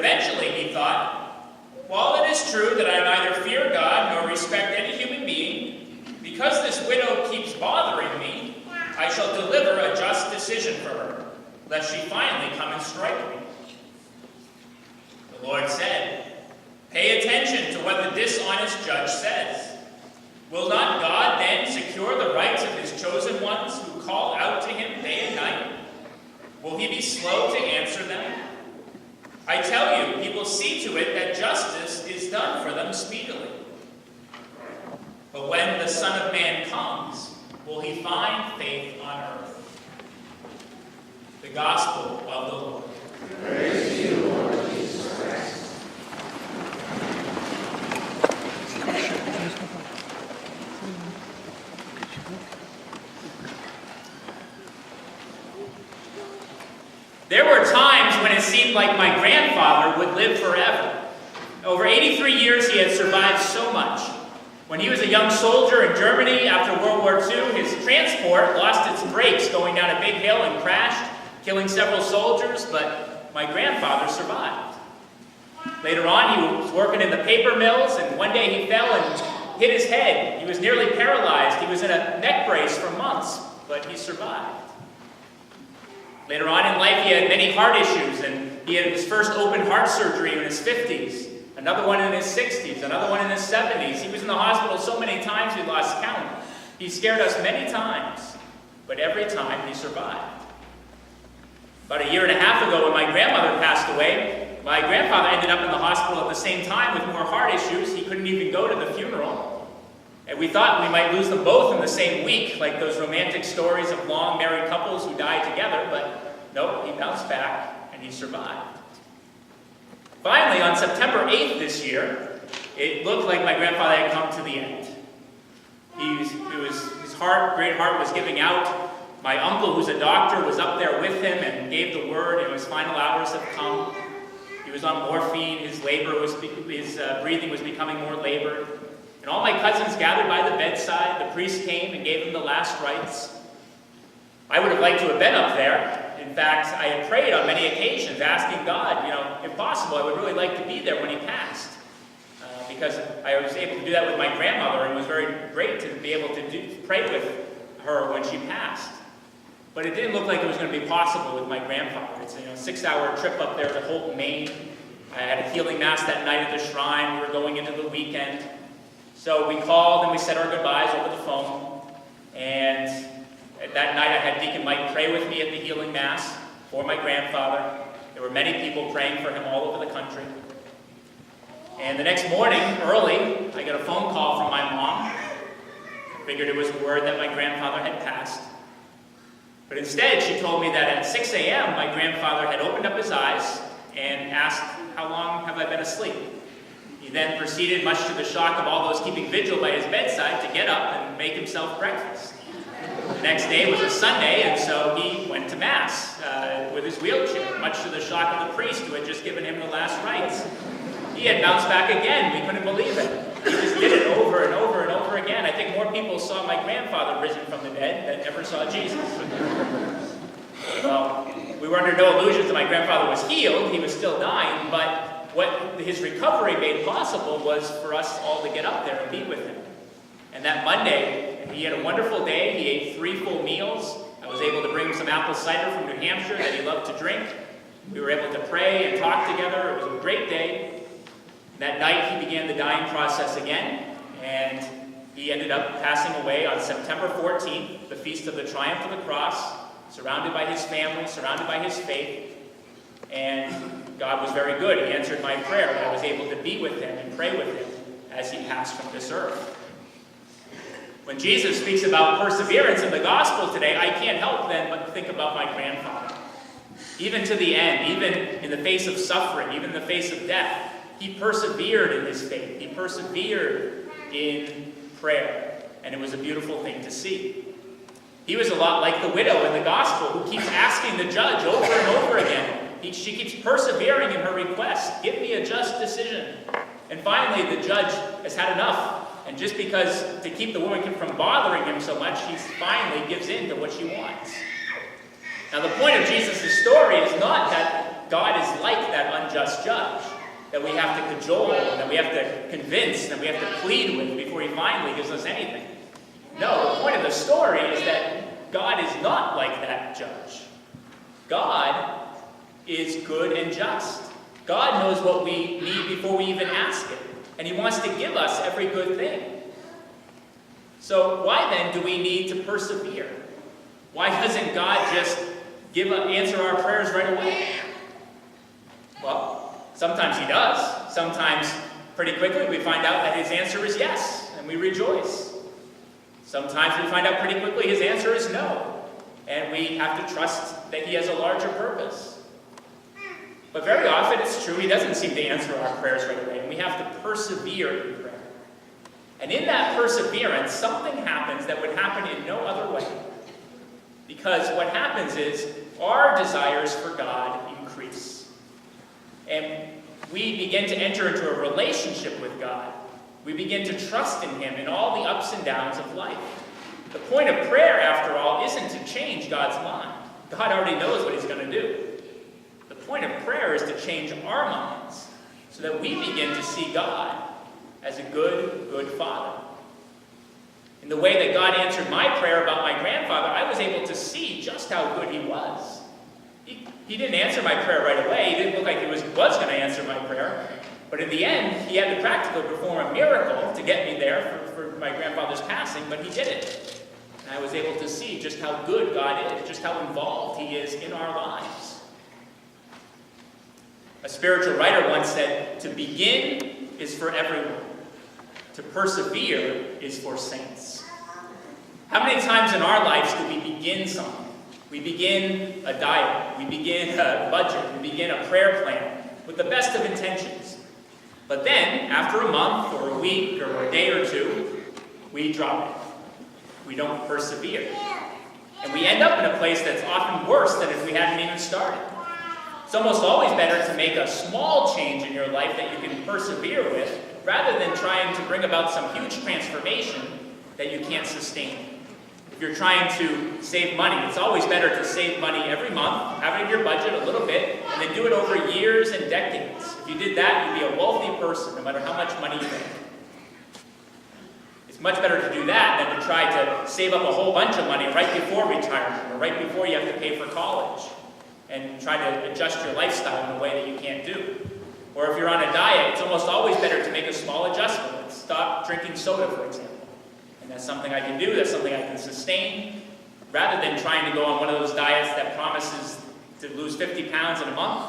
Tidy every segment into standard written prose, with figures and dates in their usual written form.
eventually he thought, while it is true that I neither fear God nor respect any human being, because this widow keeps bothering me, I shall deliver a just decision for her, lest she finally come and strike me. The Lord said, pay attention to what the dishonest judge says. Will not God then secure the rights of his chosen ones who call out to him day and night? Will he be slow to answer them? I tell you, he will see to it that justice is done for them speedily. But when the Son of Man comes, will he find faith on earth? The Gospel of the Lord. Praise to you, Lord Jesus Christ. There were times when it seemed like my grandfather would live forever. Over 83 years, he had survived so much. When he was a young soldier in Germany after World War II, his transport lost its brakes going down a big hill and crashed, killing several soldiers, but my grandfather survived. Later on, he was working in the paper mills, and one day he fell and hit his head. He was nearly paralyzed. He was in a neck brace for months, but he survived. Later on in life, he had many heart issues, and he had his first open heart surgery in his 50s, another one in his 60s, another one in his 70s. He was in the hospital so many times we lost count. He scared us many times, but every time he survived. About a year and a half ago, when my grandmother passed away, my grandfather ended up in the hospital at the same time with more heart issues. He couldn't even go to the funeral. And we thought we might lose them both in the same week, like those romantic stories of long married couples who die together, but nope, he bounced back and he survived. Finally, on September 8th this year, it looked like my grandfather had come to the end. His great heart was giving out. My uncle, who's a doctor, was up there with him and gave the word, and his final hours have come. He was on morphine, his breathing was becoming more labored. And all my cousins gathered by the bedside. The priest came and gave him the last rites. I would have liked to have been up there. In fact, I had prayed on many occasions, asking God, if possible, I would really like to be there when he passed. Because I was able to do that with my grandmother, and it was very great to be able to pray with her when she passed. But it didn't look like it was going to be possible with my grandfather. It's a 6-hour trip up there to Houlton, Maine. I had a healing mass that night at the shrine. We were going into the weekend. So we called and we said our goodbyes over the phone. And that night I had Deacon Mike pray with me at the healing mass for my grandfather. There were many people praying for him all over the country. And the next morning, early, I got a phone call from my mom. I figured it was a word that my grandfather had passed. But instead, she told me that at 6 a.m., my grandfather had opened up his eyes and asked, how long have I been asleep? He then proceeded, much to the shock of all those keeping vigil by his bedside, to get up and make himself breakfast. The next day was a Sunday, and so he went to Mass with his wheelchair, much to the shock of the priest who had just given him the last rites. He had bounced back again. We couldn't believe it. He just did it over and over and over again. I think more people saw my grandfather risen from the dead than ever saw Jesus. Well, we were under no illusions that my grandfather was healed. He was still dying, but what his recovery made possible was for us all to get up there and be with him. And that Monday, he had a wonderful day. He ate 3 full meals. I was able to bring him some apple cider from New Hampshire that he loved to drink. We were able to pray and talk together. It was a great day. That night, he began the dying process again, and he ended up passing away on September 14th, the Feast of the Triumph of the Cross, surrounded by his family, surrounded by his faith. And God was very good. He answered my prayer. I was able to be with him and pray with him as he passed from this earth. When Jesus speaks about perseverance in the gospel today, I can't help then but think about my grandfather. Even to the end, even in the face of suffering, even in the face of death, he persevered in his faith. He persevered in prayer. And it was a beautiful thing to see. He was a lot like the widow in the gospel who keeps asking the judge over and over again. She keeps persevering in her request. Give me a just decision. And finally, the judge has had enough. And just because to keep the woman from bothering him so much, he finally gives in to what she wants. Now, the point of Jesus' story is not that God is like that unjust judge that we have to cajole, and that we have to convince, and that we have to plead with before he finally gives us anything. No, the point of the story is that God is not like that judge. God is good and just. God knows what we need before we even ask it, and he wants to give us every good thing. So why then do we need to persevere? Why doesn't God just answer our prayers right away? Well, sometimes he does. Sometimes, pretty quickly, we find out that his answer is yes, and we rejoice. Sometimes we find out pretty quickly his answer is no, and we have to trust that he has a larger purpose. But very often, it's true, he doesn't seem to answer our prayers right away, and we have to persevere in prayer. And in that perseverance, something happens that would happen in no other way. Because what happens is, our desires for God increase. And we begin to enter into a relationship with God. We begin to trust in him in all the ups and downs of life. The point of prayer, after all, isn't to change God's mind. God already knows what he's going to do. The point of prayer is to change our minds so that we begin to see God as a good Father. In the way that God answered my prayer about my grandfather, I was able to see just how good he was. He didn't answer my prayer right away. He didn't look like he was going to answer my prayer. But in the end, he had to practically perform a miracle to get me there for my grandfather's passing, but he did it. And I was able to see just how good God is, just how involved he is in our lives. A spiritual writer once said, "To begin is for everyone. To persevere is for saints." How many times in our lives do we begin something? We begin a diet, we begin a budget, we begin a prayer plan with the best of intentions. But then, after a month or a week or a day or two, we drop it. We don't persevere. And we end up in a place that's often worse than if we hadn't even started. It's almost always better to make a small change in your life that you can persevere with, rather than trying to bring about some huge transformation that you can't sustain. If you're trying to save money, it's always better to save money every month, have it in your budget a little bit, and then do it over years and decades. If you did that, you'd be a wealthy person, no matter how much money you make. It's much better to do that than to try to save up a whole bunch of money right before retirement, or right before you have to pay for college, and try to adjust your lifestyle in a way that you can't do. Or if you're on a diet, it's almost always better to make a small adjustment, like stop drinking soda, for example. And that's something I can do, that's something I can sustain, rather than trying to go on one of those diets that promises to lose 50 pounds in a month.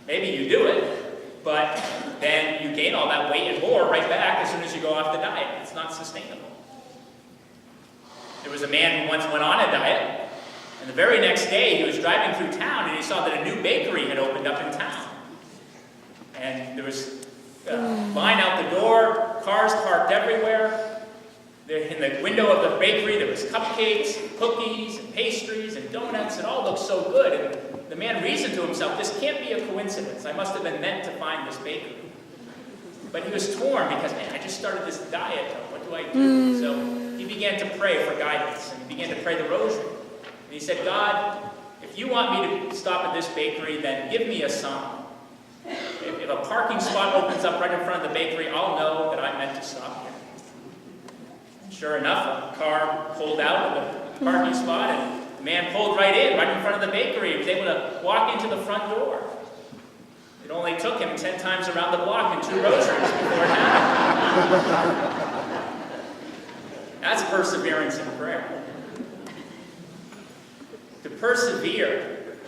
Maybe you do it, but then you gain all that weight and more right back as soon as you go off the diet. It's not sustainable. There was a man who once went on a diet, and the very next day he was driving through town and he saw that a new bakery had opened up in town. And there was a line out the door, cars parked everywhere. In the window of the bakery, there was cupcakes, and cookies, and pastries, and donuts. It all looked so good. And the man reasoned to himself, this can't be a coincidence. I must have been meant to find this bakery. But he was torn because, man, I just started this diet. What do I do? So he began to pray for guidance, and he began to pray the rosary. And he said, God, if you want me to stop at this bakery, then give me a sign. If a parking spot opens up right in front of the bakery, I'll know that I'm meant to stop here. Sure enough, a car pulled out of the parking spot, and the man pulled right in front of the bakery. He was able to walk into the front door. It only took him 10 times around the block and 2 rosaries before it happened. That's perseverance in prayer. To persevere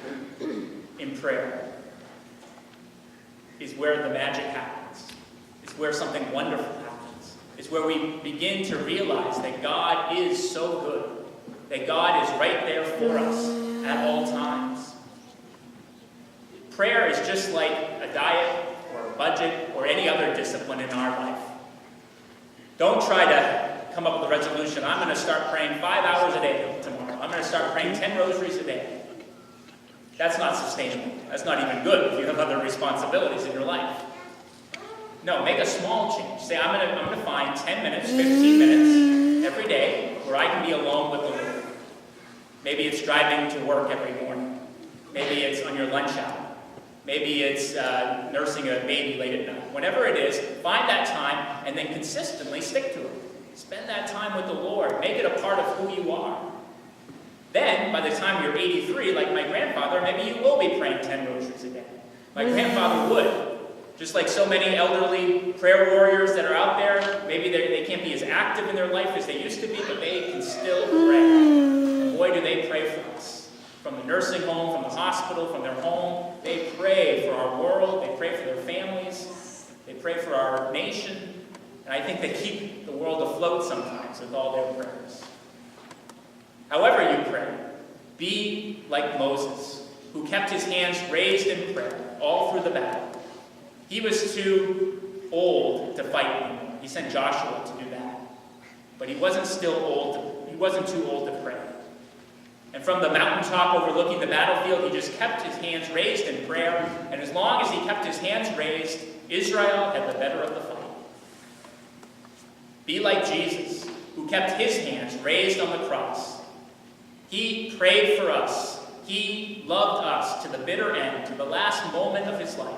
in prayer is where the magic happens. It's where something wonderful happens. It's where we begin to realize that God is so good, that God is right there for us at all times. Prayer is just like a diet or a budget or any other discipline in our life. Don't try to come up with a resolution. I'm going to start praying 5 hours a day tomorrow. I'm going to start praying 10 rosaries a day. That's not sustainable. That's not even good if you have other responsibilities in your life. No, make a small change. Say, I'm going to find 10 minutes, 15 minutes every day where I can be alone with the Lord. Maybe it's driving to work every morning. Maybe it's on your lunch hour. Maybe it's nursing a baby late at night. Whatever it is, find that time and then consistently stick to it. Spend that time with the Lord. Make it a part of who you are. Then, by the time you're 83, like my grandfather, maybe you will be praying 10 rosaries a day. My grandfather would. Just like so many elderly prayer warriors that are out there, maybe they can't be as active in their life as they used to be, but they can still pray. And boy, do they pray for us. From the nursing home, from the hospital, from their home, they pray for our world, they pray for their families, they pray for our nation, and I think they keep the world afloat sometimes with all their prayers. However you pray, be like Moses, who kept his hands raised in prayer all through the battle. He was too old to fight anymore. He sent Joshua to do that. But he wasn't too old to pray. And from the mountaintop overlooking the battlefield, he just kept his hands raised in prayer. And as long as he kept his hands raised, Israel had the better of the fight. Be like Jesus, who kept his hands raised on the cross. He prayed for us. He loved us to the bitter end, to the last moment of his life,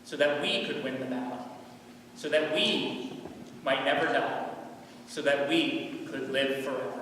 so that we could win the battle, so that we might never die, so that we could live forever.